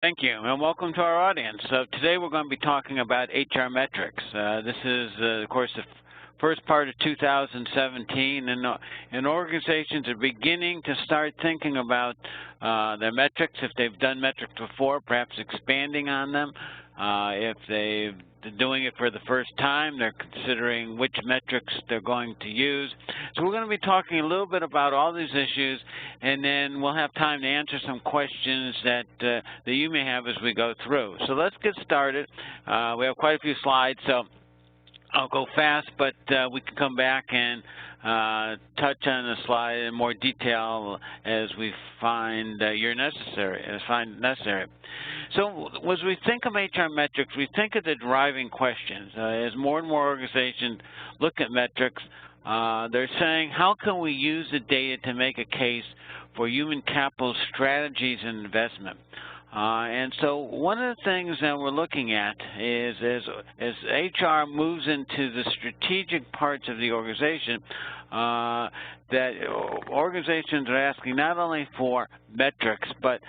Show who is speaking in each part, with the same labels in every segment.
Speaker 1: Thank you, and welcome to our audience. So today we're going to be talking about HR metrics. This is, of course, the first part of 2017, and organizations are beginning to start thinking about their metrics. If they've done metrics before, perhaps expanding on them. If they've been doing it for the first time, they're considering which metrics they're going to use. So we're going to be talking a little bit about all these issues, and then we'll have time to answer some questions that you may have as we go through. So let's get started. We have quite a few slides, so I'll go fast, but we can come back and touch on the slide in more detail as we find necessary. So as we think of HR metrics, we think of the driving questions. As more and more organizations look at metrics, they're saying, how can we use the data to make a case for human capital strategies and investment? And so one of the things that we're looking at is as HR moves into the strategic parts of the organization, that organizations are asking not only for metrics, but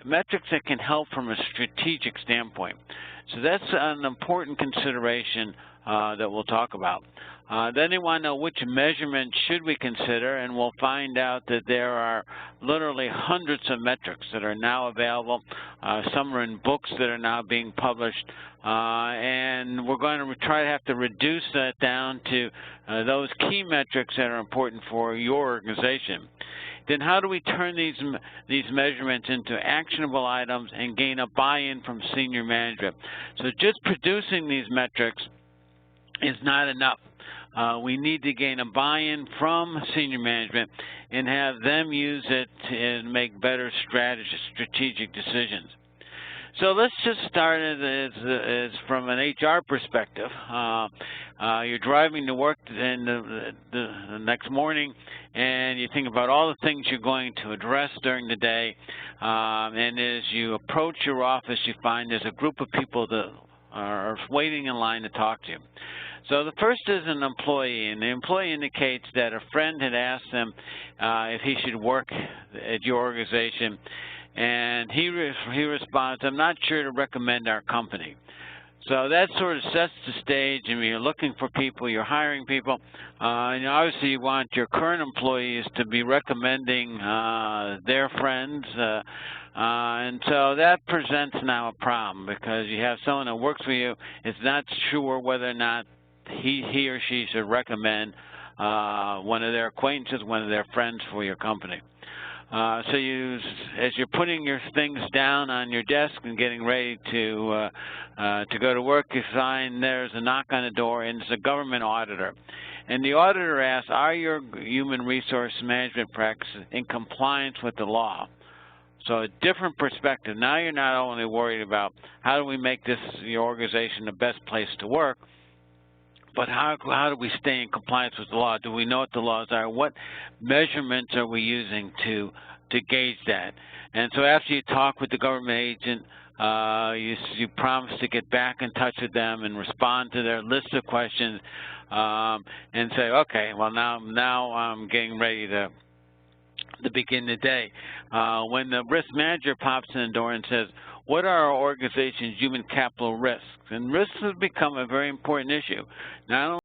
Speaker 1: metrics that can help from a strategic standpoint. So that's an important consideration that we'll talk about. Then they want to know which measurements should we consider, and we'll find out that there are literally hundreds of metrics that are now available. Some are in books that are now being published, and we're going to try to have to reduce that down to those key metrics that are important for your organization. Then how do we turn these measurements into actionable items and gain a buy-in from senior management? So just producing these metrics is not enough. We need to gain a buy-in from senior management and have them use it to make better strategic decisions. So let's just start as from an HR perspective. You're driving to work in the next morning, and you think about all the things you're going to address during the day. And as you approach your office, you find there's a group of people that are waiting in line to talk to you. So the first is an employee, and the employee indicates that a friend had asked them if he should work at your organization, and he responds, "I'm not sure to recommend our company." So that sort of sets the stage, and when you're looking for people, you're hiring people, and obviously you want your current employees to be recommending their friends, and so that presents now a problem, because you have someone that works for you, is not sure whether or not he or she should recommend one of their acquaintances, one of their friends for your company. So as you're putting your things down on your desk and getting ready to go to work, you find there's a knock on the door, and it's a government auditor. And the auditor asks, are your human resource management practices in compliance with the law? So a different perspective. Now you're not only worried about how do we make your organization the best place to work, but how do we stay in compliance with the law? Do we know what the laws are? What measurements are we using to gauge that? And so after you talk with the government agent, you promise to get back in touch with them and respond to their list of questions, and say, okay, well now I'm getting ready to begin the day. When the risk manager pops in the door and says, what are our organization's human capital risks? And risks have become a very important issue. Not only